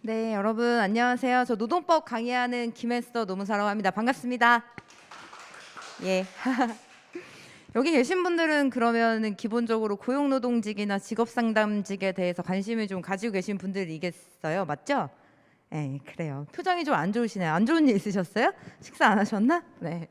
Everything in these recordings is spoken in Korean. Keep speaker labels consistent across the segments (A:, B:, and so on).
A: 네, 여러분 안녕하세요. 저 노동법 강의하는 김혜서 노무사라고 합니다. 반갑습니다. 예. 여기 계신 분들은 그러면은 기본적으로 고용노동직이나 직업상담직에 대해서 관심을 좀 가지고 계신 분들이겠어요. 맞죠? 네, 그래요. 표정이 좀 안 좋으시네요. 안 좋은 일 있으셨어요? 식사 안 하셨나? 네.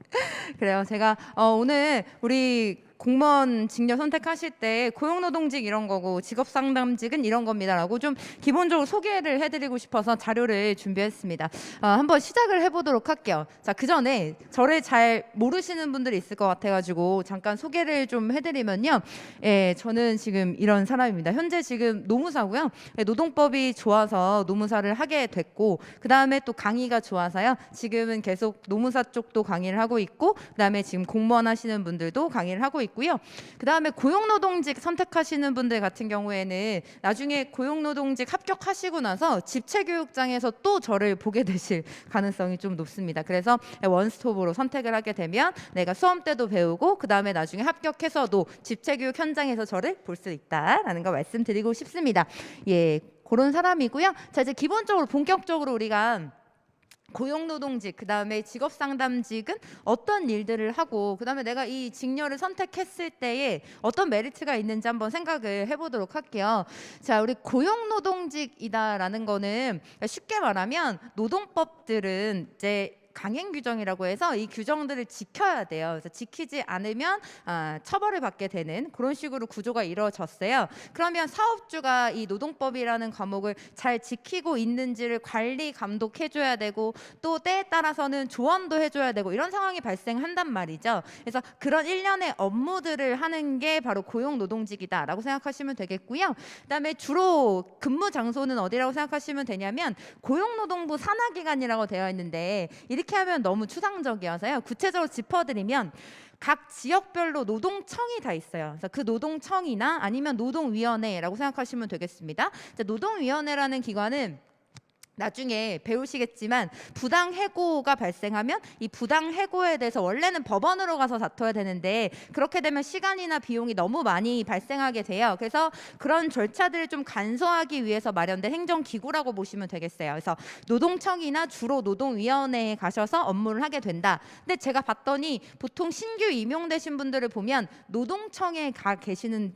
A: 그래요. 제가 오늘 우리 공무원 직렬 선택하실 때 고용노동직 이런 거고 직업상담직은 이런 겁니다라고 좀 기본적으로 소개를 해드리고 싶어서 자료를 준비했습니다. 한번 시작을 해보도록 할게요. 자, 그 전에 저를 잘 모르시는 분들이 있을 것 같아가지고 잠깐 소개를 좀 해드리면요. 예, 저는 지금 이런 사람입니다. 현재 지금 노무사고요. 예, 노동법이 좋아서 노무사를 하게 됐고, 그 다음에 또 강의가 좋아서요. 지금은 계속 노무사 쪽도 강의를 하고 있고, 그 다음에 지금 공무원 하시는 분들도 강의를 하고 있고요. 그 다음에 고용노동직 선택하시는 분들 같은 경우에는 나중에 고용노동직 합격하시고 나서 집체교육장에서 또 저를 보게 되실 가능성이 좀 높습니다. 그래서 원스톱으로 선택을 하게 되면 내가 수험 때도 배우고 그 다음에 나중에 합격해서도 집체교육 현장에서 저를 볼 수 있다라는 거 말씀드리고 싶습니다. 예, 그런 사람이고요. 자, 이제 기본적으로 본격적으로 우리가 고용노동직, 그 다음에 직업상담직은 어떤 일들을 하고, 그 다음에 내가 이 직렬을 선택했을 때에 어떤 메리트가 있는지 한번 생각을 해보도록 할게요. 자, 우리 고용노동직이다라는 거는 쉽게 말하면 노동법들은 이제 강행 규정이라고 해서 이 규정들을 지켜야 돼요. 그래서 지키지 않으면 처벌을 받게 되는 그런 식으로 구조가 이루어졌어요. 그러면 사업주가 이 노동법이라는 과목을 잘 지키고 있는지를 관리 감독해줘야 되고 또 때에 따라서는 조언도 해줘야 되고 이런 상황이 발생한단 말이죠. 그래서 그런 일련의 업무들을 하는 게 바로 고용노동직이다라고 생각하시면 되겠고요. 그다음에 주로 근무 장소는 어디라고 생각하시면 되냐면 고용노동부 산하기관이라고 되어 있는데 이렇게 하면 너무 추상적이어서요. 구체적으로 짚어드리면 각 지역별로 노동청이 다 있어요. 그래서 그 노동청이나 아니면 노동위원회라고 생각하시면 되겠습니다. 노동위원회라는 기관은 나중에 배우시겠지만 부당해고가 발생하면 이 부당해고에 대해서 원래는 법원으로 가서 다퉈야 되는데 그렇게 되면 시간이나 비용이 너무 많이 발생하게 돼요. 그래서 그런 절차들을 좀 간소하기 위해서 마련된 행정기구라고 보시면 되겠어요. 그래서 노동청이나 주로 노동위원회에 가셔서 업무를 하게 된다. 근데 제가 봤더니 보통 신규 임용되신 분들을 보면 노동청에 가 계시는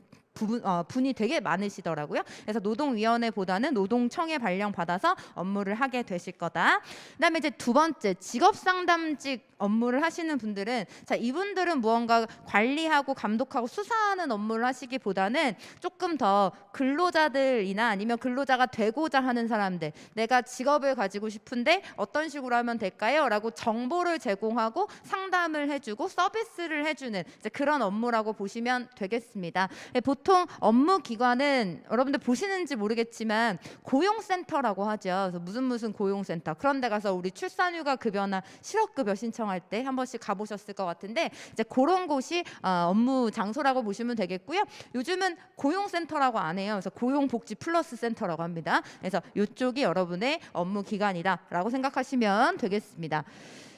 A: 분이 되게 많으시더라고요. 그래서 노동위원회보다는 노동청에 발령받아서 업무를 하게 되실 거다. 그다음에 이제 두 번째 직업상담직 업무를 하시는 분들은 자, 이분들은 무언가 관리하고 감독하고 수사하는 업무를 하시기보다는 조금 더 근로자들이나 아니면 근로자가 되고자 하는 사람들, 내가 직업을 가지고 싶은데 어떤 식으로 하면 될까요? 라고 정보를 제공하고 상담을 해주고 서비스를 해주는 이제 그런 업무라고 보시면 되겠습니다. 보통 업무 기관은 여러분들 보시는지 모르겠지만 고용센터라고 하죠. 그래서 무슨 고용센터, 그런 데 가서 우리 출산휴가 급여나 실업급여 신청할 때 한 번씩 가보셨을 것 같은데 이제 그런 곳이 업무 장소라고 보시면 되겠고요. 요즘은 고용센터라고 안 해요. 그래서 고용복지 플러스 센터라고 합니다. 그래서 이쪽이 여러분의 업무 기관이다라고 생각하시면 되겠습니다.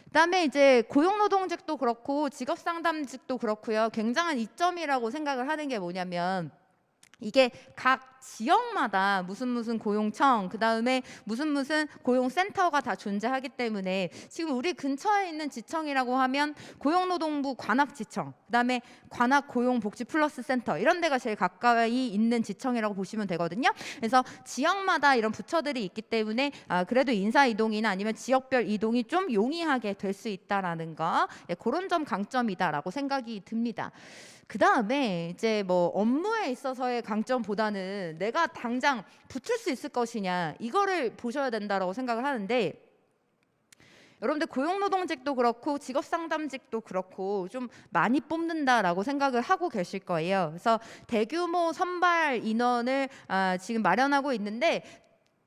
A: 그다음에 이제 고용노동직도 그렇고 직업상담직도 그렇고요. 굉장한 이점이라고 생각을 하는 게 뭐냐면 이게 각 지역마다 무슨 고용청, 그 다음에 무슨 고용센터가 다 존재하기 때문에 지금 우리 근처에 있는 지청이라고 하면 고용노동부 관악지청, 그 다음에 관악고용복지플러스센터 이런 데가 제일 가까이 있는 지청이라고 보시면 되거든요. 그래서 지역마다 이런 부처들이 있기 때문에 그래도 인사이동이나 아니면 지역별 이동이 좀 용이하게 될 수 있다라는 거, 그런 점 강점이다라고 생각이 듭니다. 그 다음에 이제 뭐 업무에 있어서의 강점보다는 내가 당장 붙을 수 있을 것이냐 이거를 보셔야 된다라고 생각을 하는데, 여러분들 고용노동직도 그렇고 직업상담직도 그렇고 좀 많이 뽑는다라고 생각을 하고 계실 거예요. 그래서 대규모 선발 인원을 지금 마련하고 있는데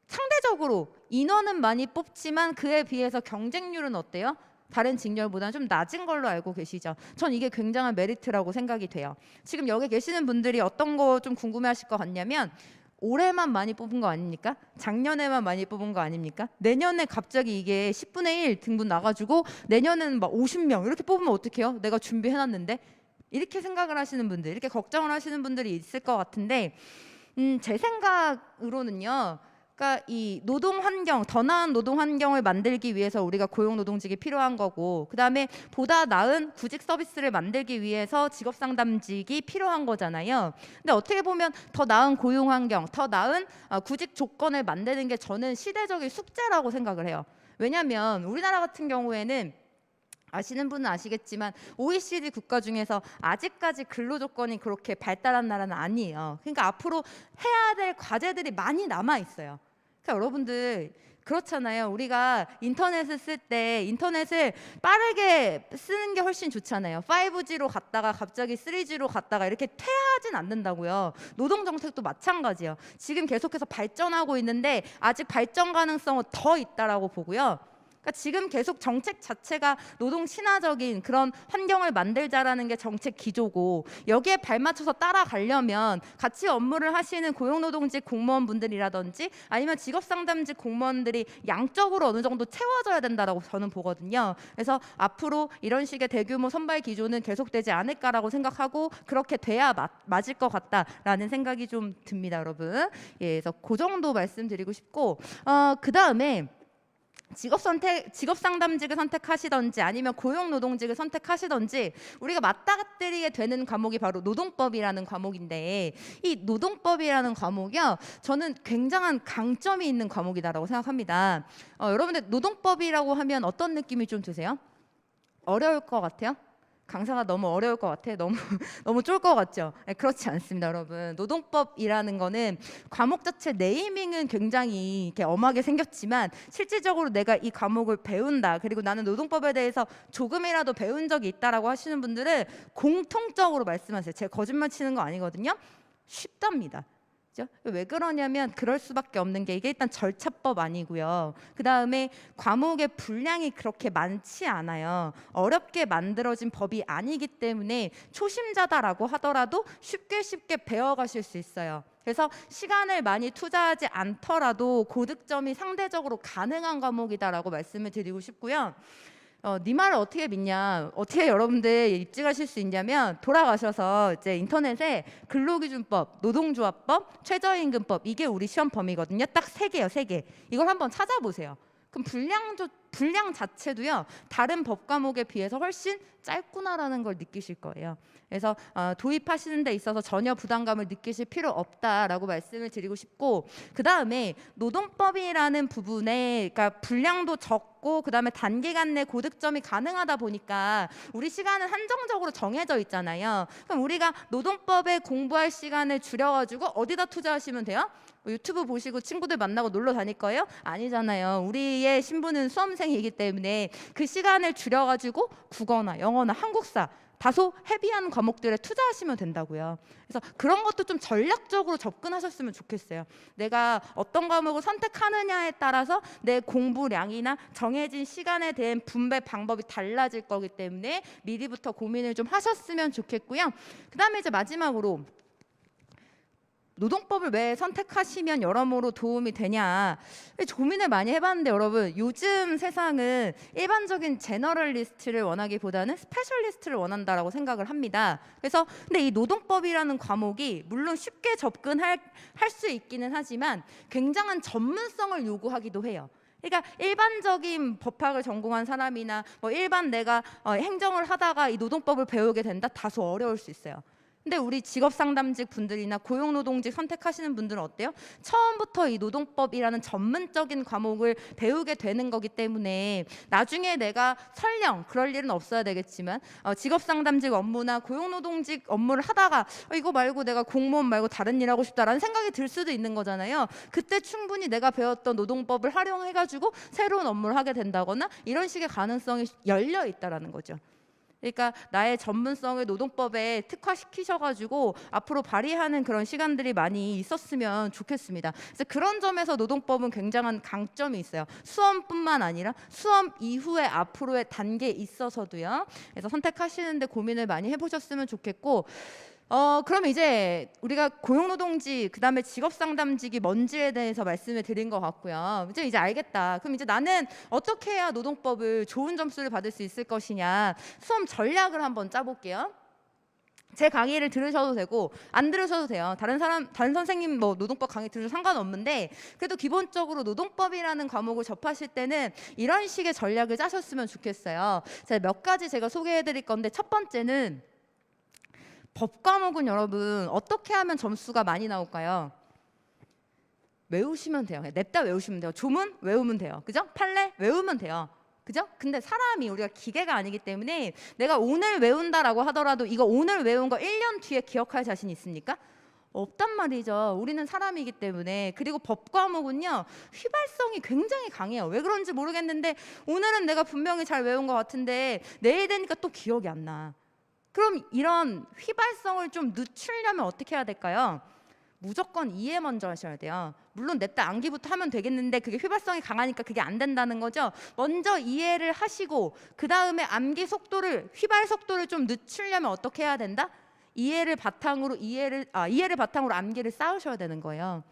A: 상대적으로 인원은 많이 뽑지만 그에 비해서 경쟁률은 어때요? 다른 직렬보다는 좀 낮은 걸로 알고 계시죠? 전 이게 굉장한 메리트라고 생각이 돼요. 지금 여기 계시는 분들이 어떤 거 좀 궁금해하실 것 같냐면 올해만 많이 뽑은 거 아닙니까? 작년에만 많이 뽑은 거 아닙니까? 내년에 갑자기 이게 10분의 1 등분 나가지고 내년에는 막 50명 이렇게 뽑으면 어떡해요? 내가 준비해놨는데 이렇게 생각을 하시는 분들, 이렇게 걱정을 하시는 분들이 있을 것 같은데 제 생각으로는요. 그러니까 이 노동 환경, 더 나은 노동 환경을 만들기 위해서 우리가 고용노동직이 필요한 거고, 그다음에 보다 나은 구직 서비스를 만들기 위해서 직업상담직이 필요한 거잖아요. 근데 어떻게 보면 더 나은 고용 환경, 더 나은 구직 조건을 만드는 게 저는 시대적인 숙제라고 생각을 해요. 왜냐하면 우리나라 같은 경우에는 아시는 분은 아시겠지만 OECD 국가 중에서 아직까지 근로 조건이 그렇게 발달한 나라는 아니에요. 그러니까 앞으로 해야 될 과제들이 많이 남아 있어요. 그러니까 여러분들 그렇잖아요. 우리가 인터넷을 쓸 때 인터넷을 빠르게 쓰는 게 훨씬 좋잖아요. 5G로 갔다가 갑자기 3G로 갔다가 이렇게 퇴화하진 않는다고요. 노동 정책도 마찬가지예요. 지금 계속해서 발전하고 있는데 아직 발전 가능성은 더 있다라고 보고요. 그러니까 지금 계속 정책 자체가 노동 친화적인 그런 환경을 만들자라는 게 정책 기조고, 여기에 발맞춰서 따라가려면 같이 업무를 하시는 고용노동직 공무원분들이라든지 아니면 직업상담직 공무원들이 양적으로 어느 정도 채워져야 된다라고 저는 보거든요. 그래서 앞으로 이런 식의 대규모 선발 기조는 계속되지 않을까라고 생각하고, 그렇게 돼야 맞을 것 같다라는 생각이 좀 듭니다, 여러분. 예, 그래서 그 정도 말씀드리고 싶고, 그 다음에 직업상담직을 선택하시던지 아니면 고용노동직을 선택하시던지 우리가 맞닥뜨리게 되는 과목이 바로 노동법이라는 과목인데, 이 노동법이라는 과목이요, 저는 굉장한 강점이 있는 과목이다라고 생각합니다. 여러분들 노동법이라고 하면 어떤 느낌이 좀 드세요? 어려울 것 같아요? 강사가 너무 어려울 것 같아. 너무 쫄 것 같죠? 네, 그렇지 않습니다, 여러분. 노동법이라는 거는 과목 자체 네이밍은 굉장히 이렇게 엄하게 생겼지만, 실질적으로 내가 이 과목을 배운다, 그리고 나는 노동법에 대해서 조금이라도 배운 적이 있다라고 하시는 분들은 공통적으로 말씀하세요. 제가 거짓말 치는 거 아니거든요. 쉽답니다. 왜 그러냐면 그럴 수밖에 없는 게, 이게 일단 절차법 아니고요. 그 다음에 과목의 분량이 그렇게 많지 않아요. 어렵게 만들어진 법이 아니기 때문에 초심자다라고 하더라도 쉽게 배워가실 수 있어요. 그래서 시간을 많이 투자하지 않더라도 고득점이 상대적으로 가능한 과목이다라고 말씀을 드리고 싶고요. 네 말을 어떻게 믿냐, 어떻게 여러분들 입증하실 수 있냐면, 돌아가셔서 이제 인터넷에 근로기준법, 노동조합법, 최저임금법, 이게 우리 시험 범위거든요. 딱 3개요, 3개. 이걸 한번 찾아보세요. 그럼 분량 자체도요, 다른 법 과목에 비해서 훨씬 짧구나라는 걸 느끼실 거예요. 그래서 도입하시는 데 있어서 전혀 부담감을 느끼실 필요 없다라고 말씀을 드리고 싶고, 그 다음에 노동법이라는 부분에, 그러니까 분량도 적고 그 다음에 단기간 내 고득점이 가능하다 보니까 우리 시간은 한정적으로 정해져 있잖아요. 그럼 우리가 노동법에 공부할 시간을 줄여가지고 어디다 투자하시면 돼요? 유튜브 보시고 친구들 만나고 놀러 다닐 거예요? 아니잖아요. 우리의 신분은 수험생이기 때문에 그 시간을 줄여가지고 국어나 영어나 한국사, 다소 헤비한 과목들에 투자하시면 된다고요. 그래서 그런 것도 좀 전략적으로 접근하셨으면 좋겠어요. 내가 어떤 과목을 선택하느냐에 따라서 내 공부량이나 정해진 시간에 대한 분배 방법이 달라질 거기 때문에 미리부터 고민을 좀 하셨으면 좋겠고요. 그 다음에 이제 마지막으로, 노동법을 왜 선택하시면 여러모로 도움이 되냐, 고민을 많이 해봤는데, 여러분 요즘 세상은 일반적인 제너럴리스트를 원하기보다는 스페셜리스트를 원한다라고 생각을 합니다. 그래서 근데 이 노동법이라는 과목이 물론 쉽게 접근할 수 있기는 하지만 굉장한 전문성을 요구하기도 해요. 그러니까 일반적인 법학을 전공한 사람이나 뭐 일반 내가 행정을 하다가 이 노동법을 배우게 된다, 다소 어려울 수 있어요. 근데 우리 직업상담직 분들이나 고용노동직 선택하시는 분들은 어때요? 처음부터 이 노동법이라는 전문적인 과목을 배우게 되는 거기 때문에 나중에 내가 설령 그럴 일은 없어야 되겠지만 직업상담직 업무나 고용노동직 업무를 하다가 이거 말고 내가 공무원 말고 다른 일 하고 싶다라는 생각이 들 수도 있는 거잖아요. 그때 충분히 내가 배웠던 노동법을 활용해가지고 새로운 업무를 하게 된다거나 이런 식의 가능성이 열려 있다라는 거죠. 그러니까 나의 전문성을 노동법에 특화시키셔가지고 앞으로 발휘하는 그런 시간들이 많이 있었으면 좋겠습니다. 그래서 그런 점에서 노동법은 굉장한 강점이 있어요. 수험뿐만 아니라 수험 이후에 앞으로의 단계에 있어서도요. 그래서 선택하시는데 고민을 많이 해보셨으면 좋겠고, 그럼 이제 우리가 고용노동직, 그 다음에 직업상담직이 뭔지에 대해서 말씀을 드린 것 같고요. 이제 알겠다. 그럼 이제 나는 어떻게 해야 노동법을 좋은 점수를 받을 수 있을 것이냐, 수험 전략을 한번 짜볼게요. 제 강의를 들으셔도 되고 안 들으셔도 돼요. 다른 선생님 뭐 노동법 강의 들으셔도 상관없는데, 그래도 기본적으로 노동법이라는 과목을 접하실 때는 이런 식의 전략을 짜셨으면 좋겠어요. 자, 몇 가지 제가 소개해 드릴 건데, 첫 번째는 법 과목은 여러분 어떻게 하면 점수가 많이 나올까요? 외우시면 돼요. 냅다 외우시면 돼요. 조문 외우면 돼요. 그죠? 판례 외우면 돼요. 그죠? 근데 사람이, 우리가 기계가 아니기 때문에 내가 오늘 외운다라고 하더라도 이거 오늘 외운 거 1년 뒤에 기억할 자신 있습니까? 없단 말이죠. 우리는 사람이기 때문에. 그리고 법 과목은요, 휘발성이 굉장히 강해요. 왜 그런지 모르겠는데 오늘은 내가 분명히 잘 외운 것 같은데 내일 되니까 또 기억이 안 나. 그럼 이런 휘발성을 좀 늦추려면 어떻게 해야 될까요? 무조건 이해 먼저 하셔야 돼요. 물론 냅다 암기부터 하면 되겠는데 그게 휘발성이 강하니까 그게 안 된다는 거죠. 먼저 이해를 하시고 그 다음에 암기 속도를, 휘발 속도를 좀 늦추려면 어떻게 해야 된다? 이해를 바탕으로 암기를 쌓으셔야 되는 거예요.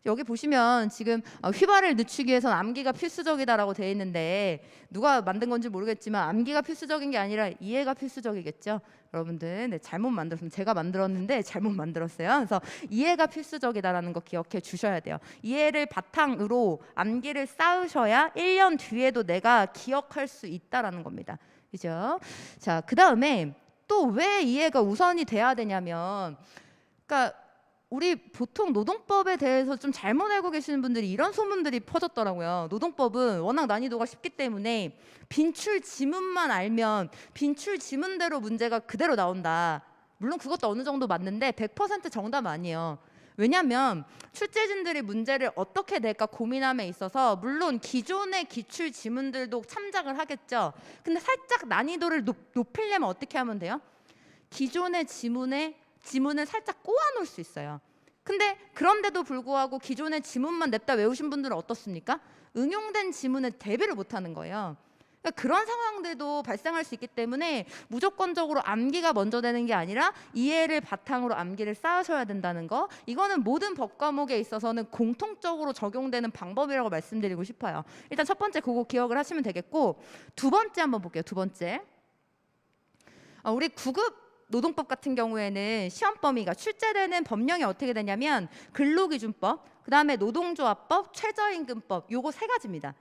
A: 여기 보시면 지금 휘발을 늦추기 위해서는 암기가 필수적이다라고 되어 있는데, 누가 만든 건지 모르겠지만 암기가 필수적인 게 아니라 이해가 필수적이겠죠. 여러분들, 네, 잘못 만들었으면, 제가 만들었는데 잘못 만들었어요. 그래서 이해가 필수적이다라는 거 기억해 주셔야 돼요. 이해를 바탕으로 암기를 쌓으셔야 1년 뒤에도 내가 기억할 수 있다라는 겁니다. 그죠? 자, 그 다음에 또 왜 이해가 우선이 돼야 되냐면, 그러니까 우리 보통 노동법에 대해서 좀 잘못 알고 계시는 분들이 이런 소문들이 퍼졌더라고요. 노동법은 워낙 난이도가 쉽기 때문에 빈출 지문만 알면 빈출 지문대로 문제가 그대로 나온다. 물론 그것도 어느 정도 맞는데 100% 정답 아니에요. 왜냐하면 출제진들이 문제를 어떻게 낼까 고민함에 있어서 물론 기존의 기출 지문들도 참작을 하겠죠. 근데 살짝 난이도를 높이려면 어떻게 하면 돼요? 기존의 지문을 살짝 꼬아 놓을 수 있어요. 근데 그런데도 불구하고 기존의 지문만 냅다 외우신 분들은 어떻습니까? 응용된 지문을 대비를 못하는 거예요. 그러니까 그런 상황들도 발생할 수 있기 때문에 무조건적으로 암기가 먼저 되는 게 아니라 이해를 바탕으로 암기를 쌓으셔야 된다는 거, 이거는 모든 법 과목에 있어서는 공통적으로 적용되는 방법이라고 말씀드리고 싶어요. 일단 첫 번째 그거 기억을 하시면 되겠고, 두 번째 한번 볼게요. 두 번째, 우리 9급 노동법 같은 경우에는 시험 범위가 출제되는 법령이 어떻게 되냐면 근로기준법, 그 다음에 노동조합법, 최저임금법, 요거 세 가지입니다.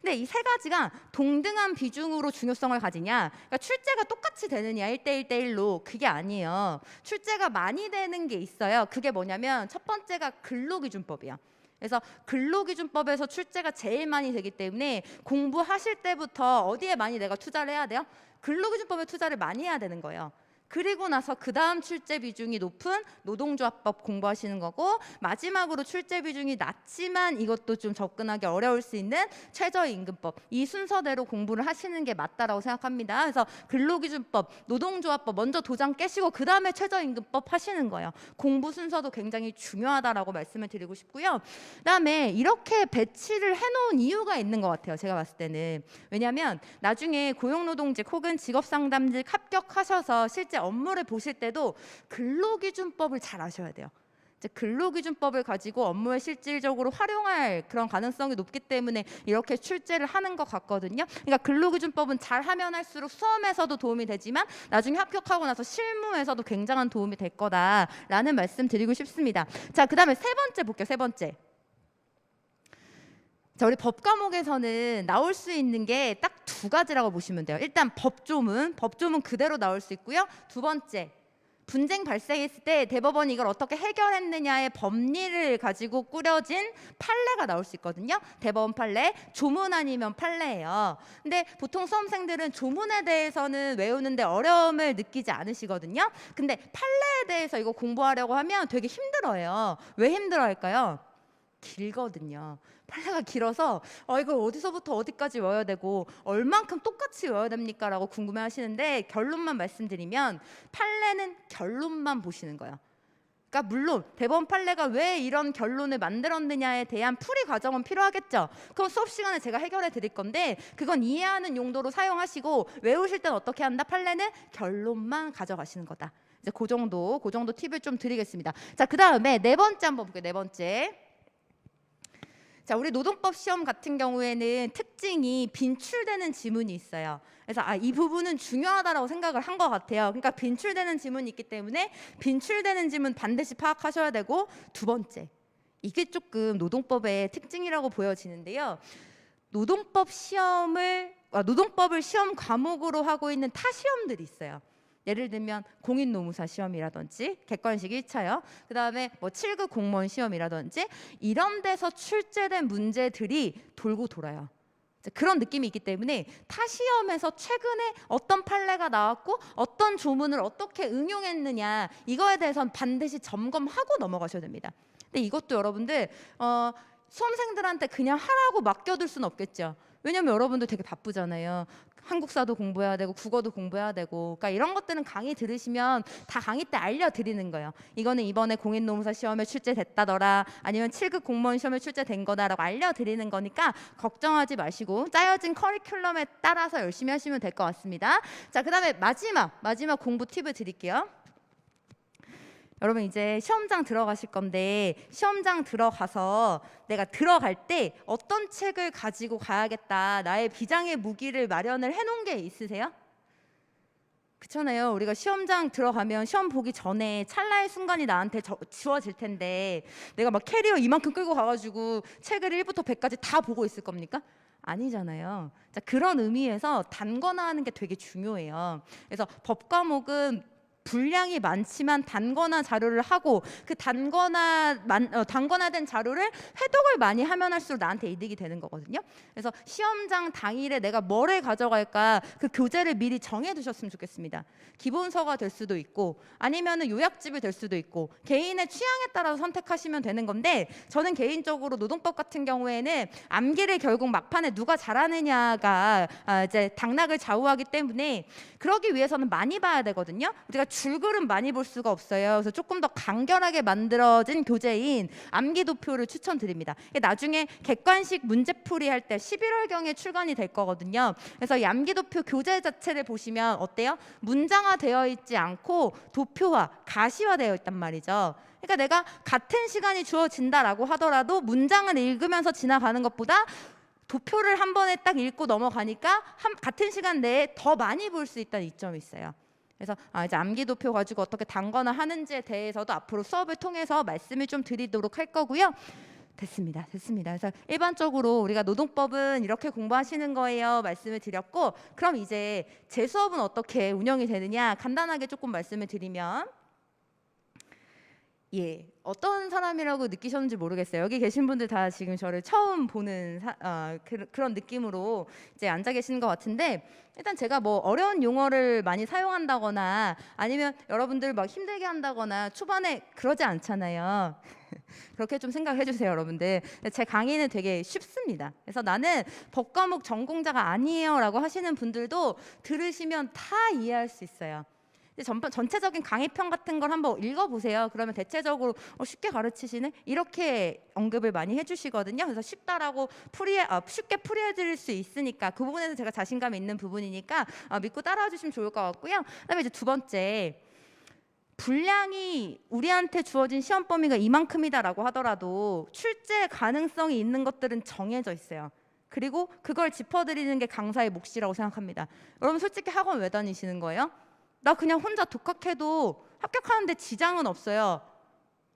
A: 근데 이 세 가지가 동등한 비중으로 중요성을 가지냐, 그러니까 출제가 똑같이 되느냐 1대1대1로, 그게 아니에요. 출제가 많이 되는 게 있어요. 그게 뭐냐면 첫 번째가 근로기준법이야. 그래서 근로기준법에서 출제가 제일 많이 되기 때문에 공부하실 때부터 어디에 많이 내가 투자를 해야 돼요? 근로기준법에 투자를 많이 해야 되는 거예요. 그리고 나서 그 다음 출제 비중이 높은 노동조합법 공부하시는 거고, 마지막으로 출제 비중이 낮지만 이것도 좀 접근하기 어려울 수 있는 최저임금법, 이 순서대로 공부를 하시는 게 맞다라고 생각합니다. 그래서 근로기준법, 노동조합법 먼저 도장 깨시고 그 다음에 최저임금법 하시는 거예요. 공부 순서도 굉장히 중요하다라고 말씀을 드리고 싶고요. 그다음에 이렇게 배치를 해놓은 이유가 있는 것 같아요. 제가 봤을 때는. 왜냐하면 나중에 고용노동직 혹은 직업상담직 합격하셔서 실제 업무를 보실 때도 근로기준법을 잘 아셔야 돼요. 이제 근로기준법을 가지고 업무에 실질적으로 활용할 그런 가능성이 높기 때문에 이렇게 출제를 하는 것 같거든요. 그러니까 근로기준법은 잘 하면 할수록 수험에서도 도움이 되지만 나중에 합격하고 나서 실무에서도 굉장한 도움이 될 거다라는 말씀 드리고 싶습니다. 자, 그 다음에 세 번째 볼게요. 세 번째. 자, 우리 법 과목에서는 나올 수 있는 게 딱 두 가지라고 보시면 돼요. 일단 법조문 그대로 나올 수 있고요. 두 번째, 분쟁 발생했을 때 대법원이 이걸 어떻게 해결했느냐의 법리를 가지고 꾸려진 판례가 나올 수 있거든요. 대법원 판례, 조문 아니면 판례예요. 근데 보통 수험생들은 조문에 대해서는 외우는데 어려움을 느끼지 않으시거든요. 근데 판례에 대해서 이거 공부하려고 하면 되게 힘들어요. 왜 힘들어할까요? 길거든요. 판례가 길어서 이걸 어디서부터 어디까지 외워야 되고 얼만큼 똑같이 외워야 됩니까? 라고 궁금해 하시는데, 결론만 말씀드리면 판례는 결론만 보시는 거예요. 그러니까 물론 대법원 판례가 왜 이런 결론을 만들었느냐에 대한 풀이 과정은 필요하겠죠. 그건 수업 시간에 제가 해결해 드릴 건데 그건 이해하는 용도로 사용하시고, 외우실 땐 어떻게 한다? 판례는 결론만 가져가시는 거다. 이제 그 정도 팁을 좀 드리겠습니다. 자, 그 다음에 네 번째 한번 볼게요. 네 번째. 자, 우리 노동법 시험 같은 경우에는 특징이 빈출되는 지문이 있어요. 그래서 이 부분은 중요하다라고 생각을 한 것 같아요. 그러니까 빈출되는 지문이 있기 때문에 빈출되는 지문 반드시 파악하셔야 되고, 두 번째, 이게 조금 노동법의 특징이라고 보여지는데요. 노동법을 시험 과목으로 하고 있는 타 시험들이 있어요. 예를 들면 공인노무사 시험이라든지 객관식 1차요. 그다음에 뭐 7급 공무원 시험이라든지 이런 데서 출제된 문제들이 돌고 돌아요. 그런 느낌이 있기 때문에 타 시험에서 최근에 어떤 판례가 나왔고 어떤 조문을 어떻게 응용했느냐, 이거에 대해서는 반드시 점검하고 넘어가셔야 됩니다. 근데 이것도 여러분들 수험생들한테 그냥 하라고 맡겨둘 수는 없겠죠. 왜냐면 여러분들 되게 바쁘잖아요. 한국사도 공부해야 되고 국어도 공부해야 되고, 그러니까 이런 것들은 강의 들으시면 다 강의 때 알려드리는 거예요. 이거는 이번에 공인노무사 시험에 출제됐다더라, 아니면 7급 공무원 시험에 출제된 거다라고 알려드리는 거니까 걱정하지 마시고 짜여진 커리큘럼에 따라서 열심히 하시면 될 것 같습니다. 자, 그다음에 마지막 공부 팁을 드릴게요. 여러분 이제 시험장 들어가실 건데, 시험장 들어가서 내가 들어갈 때 어떤 책을 가지고 가야겠다, 나의 비장의 무기를 마련을 해놓은 게 있으세요? 그렇잖아요. 우리가 시험장 들어가면 시험 보기 전에 찰나의 순간이 나한테 주어질 텐데, 내가 막 캐리어 이만큼 끌고 가가지고 책을 1부터 100까지 다 보고 있을 겁니까? 아니잖아요. 자, 그런 의미에서 단권화하는 게 되게 중요해요. 그래서 법 과목은 분량이 많지만 단권화 자료를 하고, 그 단권화된 자료를 회독을 많이 하면 할수록 나한테 이득이 되는 거거든요. 그래서 시험장 당일에 내가 뭐를 가져갈까, 그 교재를 미리 정해두셨으면 좋겠습니다. 기본서가 될 수도 있고 아니면은 요약집이 될 수도 있고, 개인의 취향에 따라서 선택하시면 되는 건데, 저는 개인적으로 노동법 같은 경우에는 암기를 결국 막판에 누가 잘하느냐가 이제 당락을 좌우하기 때문에, 그러기 위해서는 많이 봐야 되거든요. 우리가 줄글은 많이 볼 수가 없어요. 그래서 조금 더 간결하게 만들어진 교재인 암기도표를 추천드립니다. 나중에 객관식 문제풀이 할 때 11월경에 출간이 될 거거든요. 그래서 이 암기도표 교재 자체를 보시면 어때요? 문장화되어 있지 않고 도표화, 가시화되어 있단 말이죠. 그러니까 내가 같은 시간이 주어진다라고 하더라도 문장을 읽으면서 지나가는 것보다 도표를 한 번에 딱 읽고 넘어가니까 같은 시간 내에 더 많이 볼 수 있다는 이점이 있어요. 그래서 이제 암기도표 가지고 어떻게 단권화 하는지에 대해서도 앞으로 수업을 통해서 말씀을 좀 드리도록 할 거고요. 됐습니다. 그래서 일반적으로 우리가 노동법은 이렇게 공부하시는 거예요 말씀을 드렸고, 그럼 이제 제 수업은 어떻게 운영이 되느냐 간단하게 조금 말씀을 드리면, 어떤 사람이라고 느끼셨는지 모르겠어요. 여기 계신 분들 다 지금 저를 처음 보는 그런 느낌으로 이제 앉아 계시는 것 같은데, 일단 제가 뭐 어려운 용어를 많이 사용한다거나 아니면 여러분들 막 힘들게 한다거나 초반에 그러지 않잖아요. 그렇게 좀 생각해 주세요, 여러분들. 제 강의는 되게 쉽습니다. 그래서 나는 법 과목 전공자가 아니에요 라고 하시는 분들도 들으시면 다 이해할 수 있어요. 전체적인 강의편 같은 걸 한번 읽어보세요. 그러면 대체적으로 쉽게 가르치시네? 이렇게 언급을 많이 해주시거든요. 그래서 쉽다라고 쉽게 풀이해드릴 수 있으니까, 그 부분에서 제가 자신감 있는 부분이니까 믿고 따라와 주시면 좋을 것 같고요. 그다음에 이제 두 번째, 분량이 우리한테 주어진 시험 범위가 이만큼이다라고 하더라도 출제 가능성이 있는 것들은 정해져 있어요. 그리고 그걸 짚어드리는 게 강사의 몫이라고 생각합니다. 여러분 솔직히 학원 왜 다니시는 거예요? 나 그냥 혼자 독학해도 합격하는데 지장은 없어요.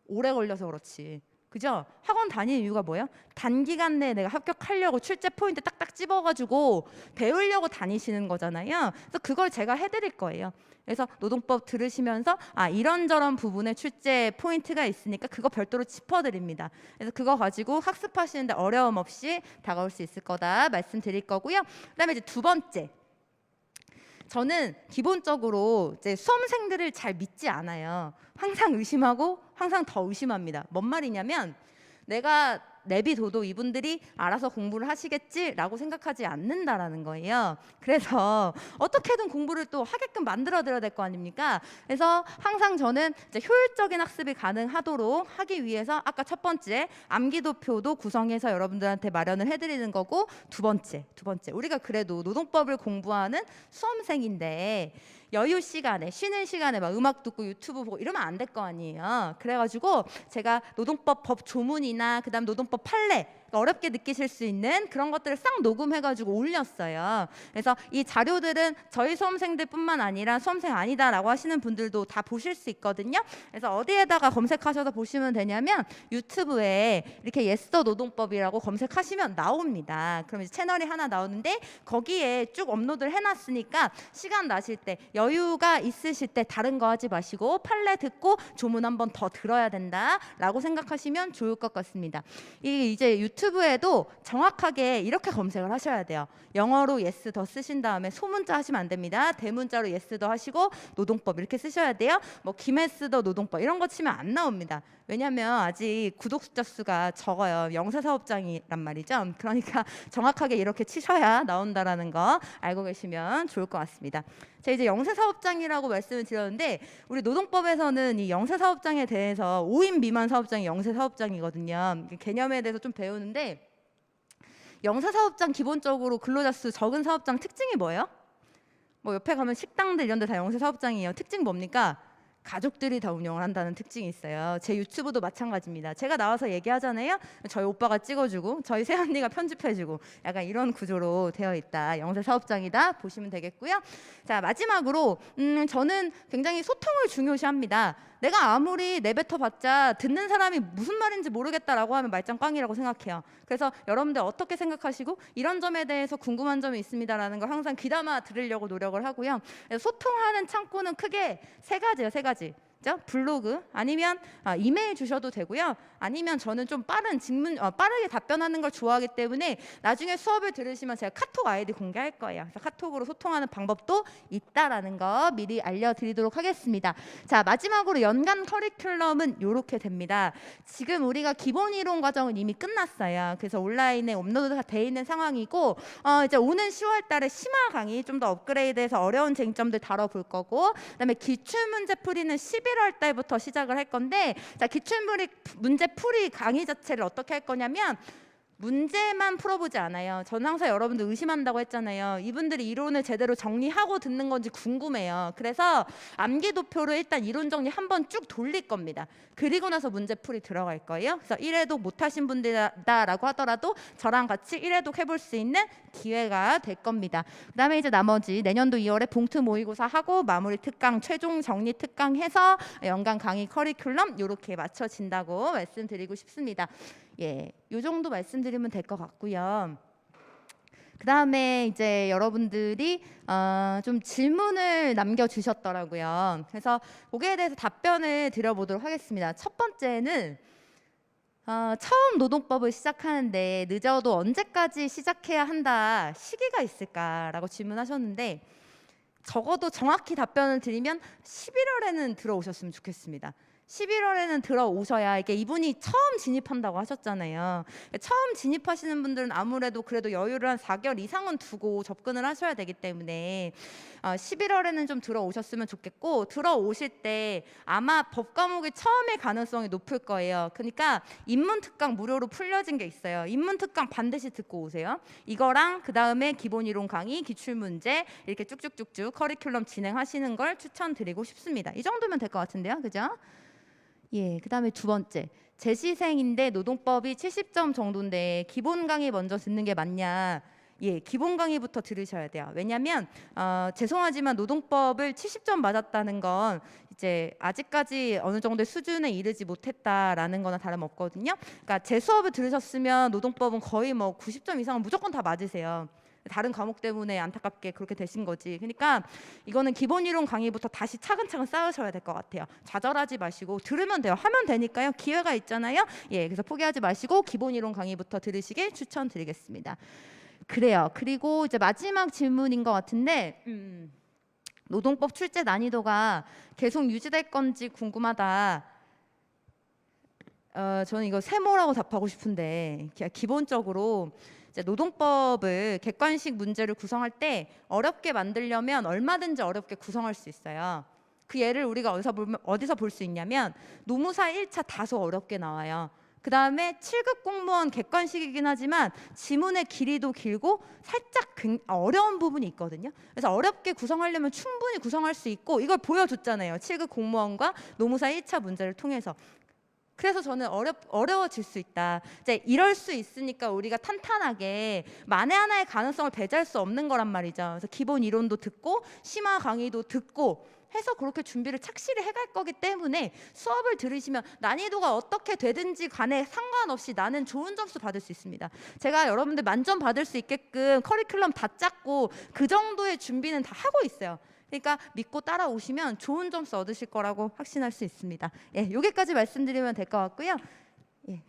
A: 오래 걸려서 그렇지. 그죠? 학원 다니는 이유가 뭐예요? 단기간 내에 내가 합격하려고 출제 포인트 딱딱 집어가지고 배우려고 다니시는 거잖아요. 그래서 그걸 제가 해드릴 거예요. 그래서 노동법 들으시면서 이런저런 부분에 출제 포인트가 있으니까 그거 별도로 짚어드립니다. 그래서 그거 가지고 학습하시는데 어려움 없이 다가올 수 있을 거다 말씀드릴 거고요. 그다음에 이제 두 번째, 저는 기본적으로 이제 수험생들을 잘 믿지 않아요. 항상 의심하고 항상 더 의심합니다. 뭔 말이냐면, 내가 내비둬도 이분들이 알아서 공부를 하시겠지라고 생각하지 않는다라는 거예요. 그래서 어떻게든 공부를 또 하게끔 만들어드려야 될 거 아닙니까? 그래서 항상 저는 이제 효율적인 학습이 가능하도록 하기 위해서 아까 첫 번째 암기도표도 구성해서 여러분들한테 마련을 해드리는 거고, 두 번째 우리가 그래도 노동법을 공부하는 수험생인데 여유 시간에, 쉬는 시간에 막 음악 듣고 유튜브 보고 이러면 안 될 거 아니에요. 그래가지고 제가 노동법 법 조문이나 그다음 노동법 판례 어렵게 느끼실 수 있는 그런 것들을 싹 녹음해가지고 올렸어요. 그래서 이 자료들은 저희 수험생들뿐만 아니라 수험생 아니다라고 하시는 분들도 다 보실 수 있거든요. 그래서 어디에다가 검색하셔서 보시면 되냐면 유튜브에 이렇게 예스더 노동법이라고 검색하시면 나옵니다. 그럼 이제 채널이 하나 나오는데 거기에 쭉 업로드를 해놨으니까 시간 나실 때 여유가 있으실 때 다른 거 하지 마시고 판례 듣고 조문 한번 더 들어야 된다라고 생각하시면 좋을 것 같습니다. 이제 유튜브에도 정확하게 이렇게 검색을 하셔야 돼요. 영어로 yes 더 쓰신 다음에 소문자 하시면 안 됩니다. 대문자로 yes 더 하시고 노동법 이렇게 쓰셔야 돼요. 뭐 김혜스 더 노동법 이런 거 치면 안 나옵니다. 왜냐하면 아직 구독 자 수가 적어요. 영세사업장이란 말이죠. 그러니까 정확하게 이렇게 치셔야 나온다라는 거 알고 계시면 좋을 것 같습니다. 제가 이제 영세사업장이라고 말씀을 드렸는데 우리 노동법에서는 이 영세사업장에 대해서 5인 미만 사업장이 영세사업장이거든요. 개념에 대해서 좀 배우는데 영세사업장 기본적으로 근로자 수 적은 사업장 특징이 뭐예요? 뭐 옆에 가면 식당들 이런 데 다 영세사업장이에요. 특징 뭡니까? 가족들이 다 운영을 한다는 특징이 있어요. 제 유튜브도 마찬가지입니다. 제가 나와서 얘기하잖아요. 저희 오빠가 찍어주고 저희 새언니가 편집해주고 약간 이런 구조로 되어 있다. 영세사업장이다 보시면 되겠고요. 자, 마지막으로 저는 굉장히 소통을 중요시합니다. 내가 아무리 내뱉어봤자 듣는 사람이 무슨 말인지 모르겠다라고 하면 말짱 꽝이라고 생각해요. 그래서 여러분들 어떻게 생각하시고 이런 점에 대해서 궁금한 점이 있습니다라는 걸 항상 귀담아 들으려고 노력을 하고요. 소통하는 창구는 크게 세 가지예요. 세 가지. 블로그 아니면 이메일 주셔도 되고요. 아니면 저는 좀 빠르게 답변하는 걸 좋아하기 때문에 나중에 수업을 들으시면 제가 카톡 아이디 공개할 거예요. 그래서 카톡으로 소통하는 방법도 있다라는 거 미리 알려드리도록 하겠습니다. 자, 마지막으로 연간 커리큘럼은 이렇게 됩니다. 지금 우리가 기본 이론 과정은 이미 끝났어요. 그래서 온라인에 업로드가 돼 있는 상황이고 이제 오는 10월 달에 심화 강의 좀 더 업그레이드해서 어려운 쟁점들 다뤄볼 거고 그다음에 기출문제 풀이는 11월 달부터 시작을 할 건데 자, 기출문제 풀이 강의 자체를 어떻게 할 거냐면 문제만 풀어보지 않아요. 저는 항상 여러분들 의심한다고 했잖아요. 이분들이 이론을 제대로 정리하고 듣는 건지 궁금해요. 그래서 암기도표로 일단 이론 정리 한번 쭉 돌릴 겁니다. 그리고 나서 문제풀이 들어갈 거예요. 그래서 1회독 못하신 분들이다라고 하더라도 저랑 같이 1회독 해볼 수 있는 기회가 될 겁니다. 그 다음에 이제 나머지 내년도 2월에 봉투 모의고사 하고 마무리 특강, 최종 정리 특강 해서 연간 강의 커리큘럼 이렇게 맞춰진다고 말씀드리고 싶습니다. 예, 요 정도 말씀드리면 될 것 같고요. 그 다음에 이제 여러분들이 좀 질문을 남겨주셨더라고요. 그래서 거기에 대해서 답변을 드려보도록 하겠습니다. 첫 번째는 처음 노동법을 시작하는데 늦어도 언제까지 시작해야 한다 시기가 있을까라고 질문하셨는데 적어도 정확히 답변을 드리면 11월에는 들어오셨으면 좋겠습니다. 11월에는 들어오셔야 이게 이분이 처음 진입한다고 하셨잖아요. 처음 진입하시는 분들은 아무래도 그래도 여유를 한 4개월 이상은 두고 접근을 하셔야 되기 때문에 11월에는 좀 들어오셨으면 좋겠고 들어오실 때 아마 법 과목이 처음일 가능성이 높을 거예요. 그러니까 인문특강 무료로 풀려진 게 있어요. 인문특강 반드시 듣고 오세요. 이거랑 그 다음에 기본이론 강의, 기출문제 이렇게 쭉쭉쭉쭉 커리큘럼 진행하시는 걸 추천드리고 싶습니다. 이 정도면 될 것 같은데요. 그죠? 예, 그 다음에 두 번째 재시생인데 노동법이 70점 정도인데 기본 강의 먼저 듣는 게 맞냐? 예, 기본 강의부터 들으셔야 돼요. 왜냐하면 죄송하지만 노동법을 70점 맞았다는 건 이제 아직까지 어느 정도의 수준에 이르지 못했다라는 거나 다름없거든요. 그러니까 제 수업을 들으셨으면 노동법은 거의 뭐 90점 이상은 무조건 다 맞으세요. 다른 과목 때문에 안타깝게 그렇게 되신 거지. 그러니까 이거는 기본 이론 강의부터 다시 차근차근 쌓으셔야 될 것 같아요. 좌절하지 마시고 들으면 돼요. 하면 되니까요. 기회가 있잖아요. 예, 그래서 포기하지 마시고 기본 이론 강의부터 들으시길 추천드리겠습니다. 그래요. 그리고 이제 마지막 질문인 것 같은데 노동법 출제 난이도가 계속 유지될 건지 궁금하다. 저는 이거 세모라고 답하고 싶은데 기본적으로 이제 노동법을 객관식 문제를 구성할 때 어렵게 만들려면 얼마든지 어렵게 구성할 수 있어요. 그 예를 우리가 어디서 볼 수 있냐면 노무사 1차 다소 어렵게 나와요. 그 다음에 7급 공무원 객관식이긴 하지만 지문의 길이도 길고 살짝 어려운 부분이 있거든요. 그래서 어렵게 구성하려면 충분히 구성할 수 있고 이걸 보여줬잖아요. 7급 공무원과 노무사 1차 문제를 통해서. 그래서 저는 어려워질 수 있다. 이제 이럴 수 있으니까 우리가 탄탄하게 만에 하나의 가능성을 배제할 수 없는 거란 말이죠. 그래서 기본 이론도 듣고 심화 강의도 듣고 해서 그렇게 준비를 착실히 해갈 거기 때문에 수업을 들으시면 난이도가 어떻게 되든지 간에 상관없이 나는 좋은 점수 받을 수 있습니다. 제가 여러분들 만점 받을 수 있게끔 커리큘럼 다 짰고 그 정도의 준비는 다 하고 있어요. 그러니까 믿고 따라오시면 좋은 점수 얻으실 거라고 확신할 수 있습니다. 예, 여기까지 말씀드리면 될 것 같고요. 예.